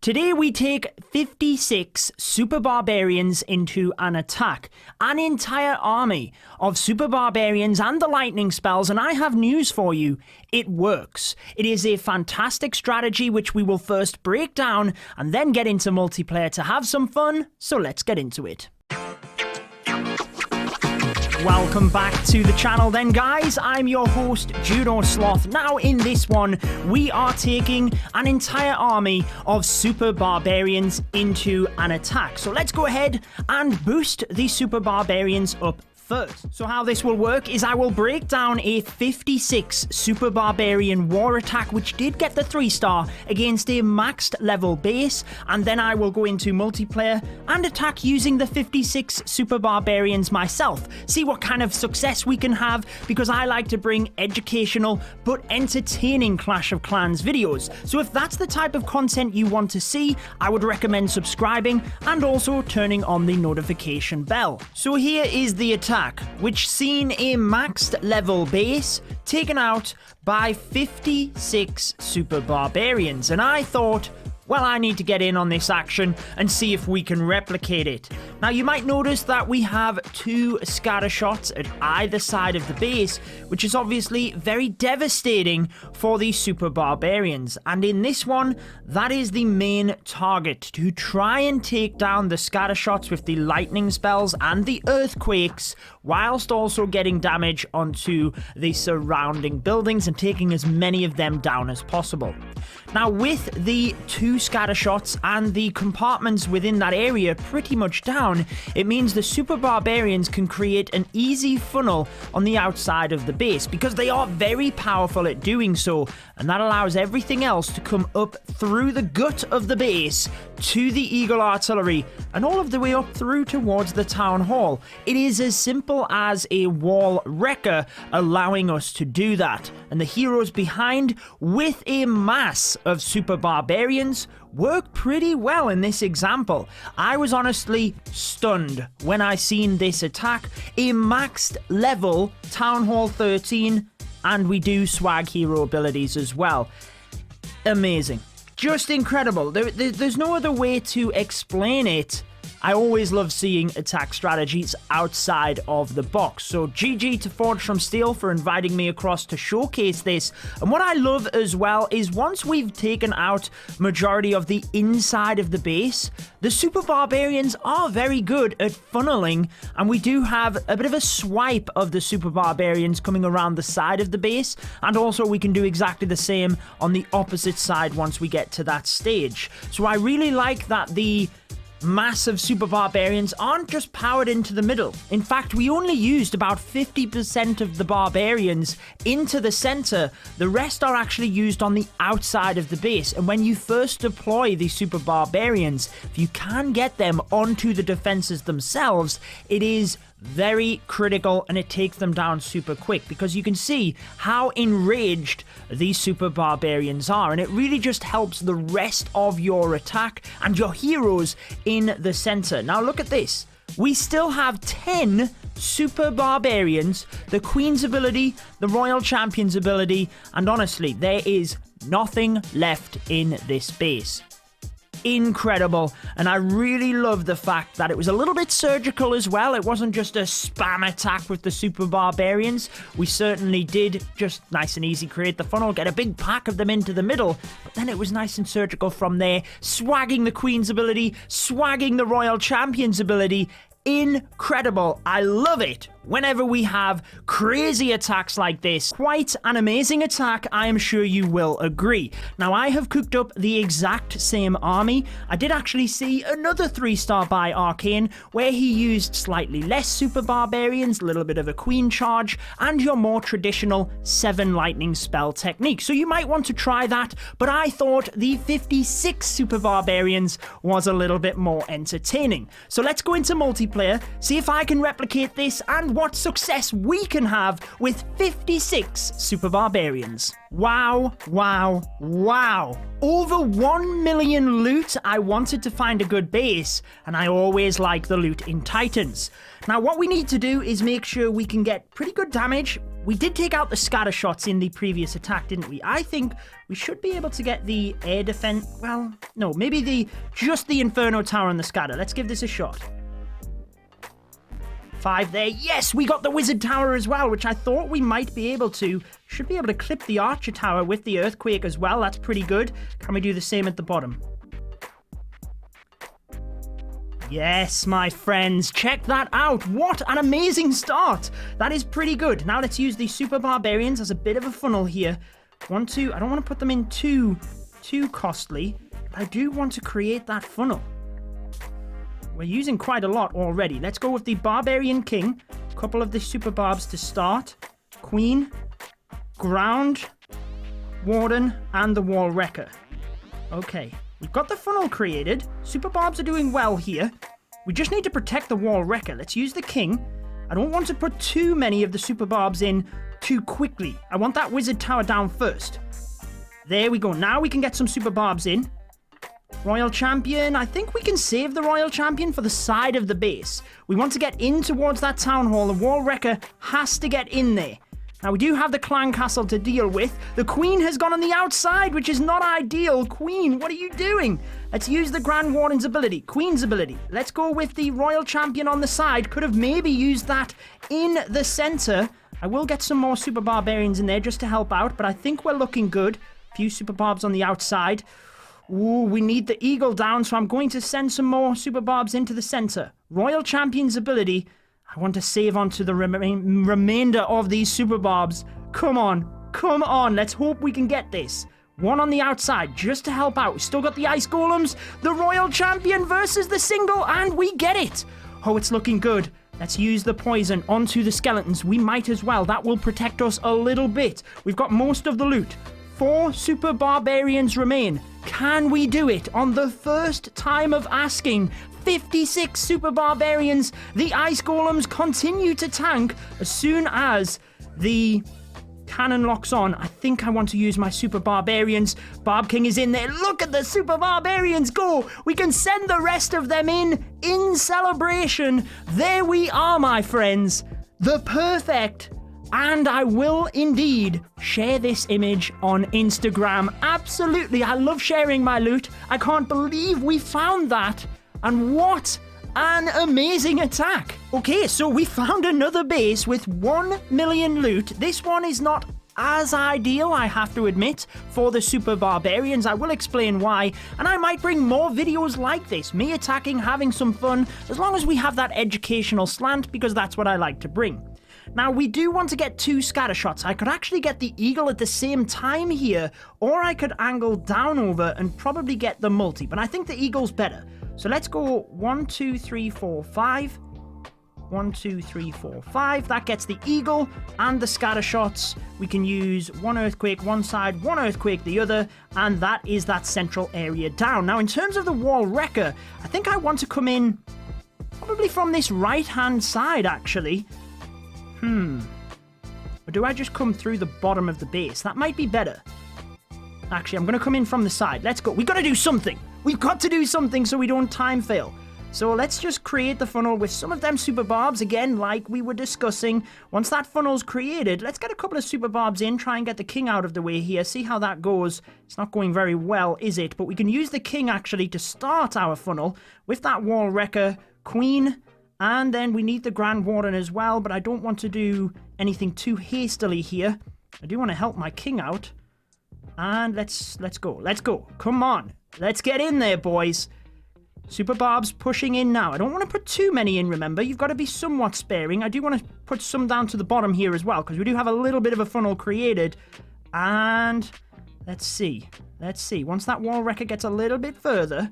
Today we take 56 Super Barbarians into an attack. An entire army of Super Barbarians and the lightning spells, and I have news for you. It works. It is a fantastic strategy which we will first break down and then get into multiplayer to have some fun, so let's get into it. Welcome back to the channel then, guys. I'm your host, Judo Sloth. Now in this one, we are taking an entire army of Super Barbarians into an attack. So let's go ahead and boost the Super Barbarians up first. So how this will work is I will break down a 56 Super Barbarian war attack, which did get the 3-star against a maxed level base, and then I will go into multiplayer and attack using the 56 Super Barbarians myself. See what kind of success we can have, because I like to bring educational but entertaining Clash of Clans videos. So if that's the type of content you want to see, I would recommend subscribing and also turning on the notification bell. So here is the attack, which seen a maxed level base taken out by 56 Super Barbarians, and I thought, well, I need to get in on this action and see if we can replicate it. Now, you might notice that we have 2 scatter shots at either side of the base, which is obviously very devastating for the Super Barbarians. And in this one, that is the main target, to try and take down the scatter shots with the lightning spells and the earthquakes, whilst also getting damage onto the surrounding buildings and taking as many of them down as possible. Now, with the 2 scatter shots and the compartments within that area pretty much down, it means the Super Barbarians can create an easy funnel on the outside of the base, because they are very powerful at doing so, and that allows everything else to come up through the gut of the base to the Eagle Artillery and all of the way up through towards the Town Hall. It is as simple as a wall wrecker allowing us to do that, and the heroes behind with a mass of Super Barbarians work pretty well in this example. I was honestly stunned when I seen this attack. A maxed level Town Hall 13, and we do swag hero abilities as well. Amazing. Just incredible. There's no other way to explain it. I always love seeing attack strategies outside of the box. So GG to Forge from Steel for inviting me across to showcase this. And what I love as well is once we've taken out majority of the inside of the base, the Super Barbarians are very good at funneling, and we do have a bit of a swipe of the Super Barbarians coming around the side of the base, and also we can do exactly the same on the opposite side once we get to that stage. So I really like that the massive Super Barbarians aren't just powered into the middle. In fact, we only used about 50% of the Barbarians into the center. The rest are actually used on the outside of the base. And when you first deploy the Super Barbarians, if you can get them onto the defenses themselves, it is very critical, and it takes them down super quick, because you can see how enraged these Super Barbarians are, and it really just helps the rest of your attack and your heroes in the center. Now look at this. We still have 10 Super Barbarians, the Queen's ability, the Royal Champion's ability, and honestly, there is nothing left in this base. Incredible, and I really love the fact that it was a little bit surgical as well. It wasn't just a spam attack with the Super Barbarians. We certainly did just nice and easy create the funnel, get a big pack of them into the middle, but then it was nice and surgical from there, swagging the Queen's ability, swagging the Royal Champion's ability. Incredible. I love it whenever we have crazy attacks like this. Quite an amazing attack, I am sure you will agree. Now, I have cooked up the exact same army. I did actually see another 3-star by Arcane, where he used slightly less Super Barbarians, a little bit of a Queen charge, and your more traditional 7 lightning spell technique. So you might want to try that, but I thought the 56 Super Barbarians was a little bit more entertaining. So let's go into multiplayer, see if I can replicate this and what success we can have with 56 Super Barbarians. Wow, wow, wow. Over 1 million loot. I wanted to find a good base, and I always like the loot in Titans. Now, what we need to do is make sure we can get pretty good damage we did take out the scatter shots in the previous attack, didn't we? I think we should be able to get the air defense. Well, no, maybe just the Inferno Tower and the scatter. Let's give this a shot. 5 there. Yes, we got the Wizard Tower as well, which I thought we might be able to. Should be able to clip the Archer Tower with the Earthquake as well. That's pretty good. Can we do the same at the bottom? Yes, my friends, check that out. What an amazing start. That is pretty good. Now let's use the Super Barbarians as a bit of a funnel here. I don't want to put them in too costly, but I do want to create that funnel. We're using quite a lot already. Let's go with the Barbarian King. A couple of the Super Barbs to start. Queen, Ground, Warden, and the Wall Wrecker. Okay. We've got the funnel created. Super Barbs are doing well here. We just need to protect the Wall Wrecker. Let's use the King. I don't want to put too many of the Super Barbs in too quickly. I want that Wizard Tower down first. There we go. Now we can get some Super Barbs in. Royal Champion. I think we can save the Royal Champion for the side of the base. We want to get in towards that Town Hall. The Wall Wrecker has to get in there. Now, we do have the Clan Castle to deal with. The Queen has gone on the outside, which is not ideal. Queen, what are you doing? Let's use the Grand Warden's ability. Queen's ability. Let's go with the Royal Champion on the side. Could have maybe used that in the center. I will get some more Super Barbarians in there just to help out, but I think we're looking good. A few Super Barbs on the outside. Ooh, we need the Eagle down, so I'm going to send some more Super Barbs into the center. Royal Champion's ability. I want to save on to the remainder of these Super Barbs. Come on. Come on. Let's hope we can get this. One on the outside just to help out. We still got the Ice Golems. The Royal Champion versus the single, and we get it. Oh, it's looking good. Let's use the poison onto the skeletons. We might as well. That will protect us a little bit. We've got most of the loot. 4 Super Barbarians remain. Can we do it on the first time of asking? 56 Super Barbarians. The Ice Golems continue to tank as soon as the cannon locks on. I think I want to use my Super Barbarians. Barb King is in there. Look at the Super Barbarians go. We can send the rest of them in celebration. There we are, my friends. The perfect. And I will indeed share this image on Instagram. Absolutely. I love sharing my loot. I can't believe we found that. And what an amazing attack. Okay, so we found another base with 1 million loot. This one is not as ideal, I have to admit, for the Super Barbarians. I will explain why, and I might bring more videos like this, me attacking, having some fun, as long as we have that educational slant, because that's what I like to bring. Now, we do want to get 2 scatter shots. I could actually get the Eagle at the same time here, or I could angle down over and probably get the multi, but I think the Eagle's better. So let's go 1, 2, 3, 4, 5. 1, 2, 3, 4, 5. That gets the Eagle and the scatter shots. We can use 1 Earthquake one side, 1 Earthquake the other, and that is that central area down. Now, in terms of the Wall Wrecker, I think I want to come in probably from this right-hand side, actually. Or do I just come through the bottom of the base? That might be better. Actually, I'm going to come in from the side. Let's go. We've got to do something. We've got to do something so we don't time fail. So let's just create the funnel with some of them Super Barbs, again, like we were discussing. Once that funnel's created, let's get a couple of Super Barbs in, try and get the King out of the way here, see how that goes. It's not going very well, is it? But we can use the King, actually, to start our funnel with that Wall Wrecker, Queen, and then we need the Grand Warden as well, but I don't want to do anything too hastily here. I do want to help my King out. And let's go. Let's go. Come on. Let's get in there, boys. Super Barbs pushing in now. I don't want to put too many in, remember. You've got to be somewhat sparing. I do want to put some down to the bottom here as well, because we do have a little bit of a funnel created. And let's see. Let's see. Once that Wall Wrecker gets a little bit further,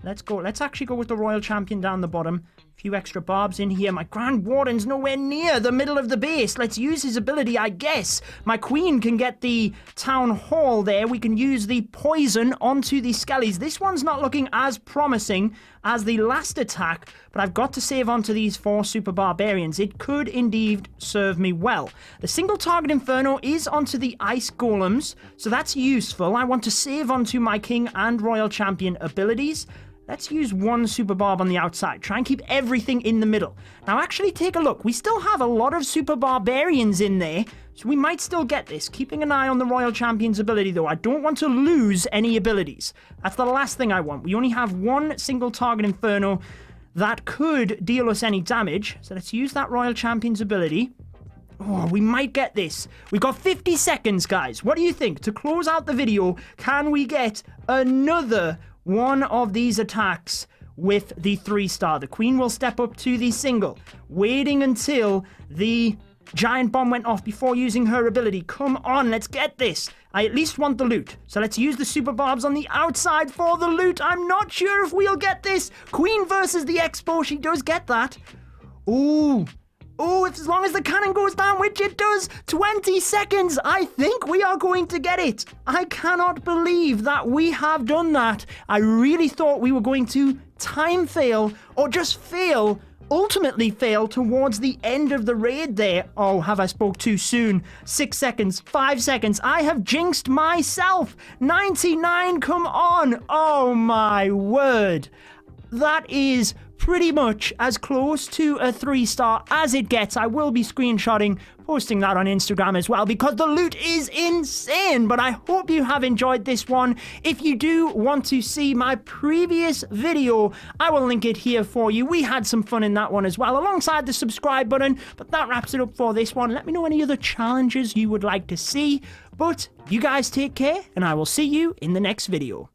let's go. Let's actually go with the Royal Champion down the bottom. A few extra Barbs in here. My Grand Warden's nowhere near the middle of the base. Let's use his ability, I guess. My Queen can get the Town Hall there. We can use the poison onto the Skellies. This one's not looking as promising as the last attack, but I've got to save onto these 4 Super Barbarians. It could indeed serve me well. The single target Inferno is onto the Ice Golems, so that's useful. I want to save onto my King and Royal Champion abilities. Let's use 1 Super Barb on the outside. Try and keep everything in the middle. Now, actually, take a look. We still have a lot of Super Barbarians in there. So we might still get this. Keeping an eye on the Royal Champion's ability, though. I don't want to lose any abilities. That's the last thing I want. We only have one single target Inferno that could deal us any damage. So let's use that Royal Champion's ability. Oh, we might get this. We've got 50 seconds, guys. What do you think? To close out the video, can we get another one of these attacks with the 3-star? The Queen will step up to the single, waiting until the giant bomb went off before using her ability. Come on, let's get this. I at least want the loot. So let's use the Super Barbs on the outside for the loot. I'm not sure if we'll get this. Queen versus the Expo. She does get that. Ooh. Oh, as long as the cannon goes down, which it does, 20 seconds, I think we are going to get it. I cannot believe that we have done that. I really thought we were going to time fail or just fail, ultimately fail towards the end of the raid there. Oh, have I spoke too soon? 6 seconds, 5 seconds. I have jinxed myself. 99, come on. Oh my word. That is pretty much as close to a 3-star as it gets. I will be screenshotting, posting that on Instagram as well, because the loot is insane. But I hope you have enjoyed this one. If you do want to see my previous video, I will link it here for you. We had some fun in that one as well, alongside the subscribe button. But that wraps it up for this one. Let me know any other challenges you would like to see. But you guys take care, and I will see you in the next video.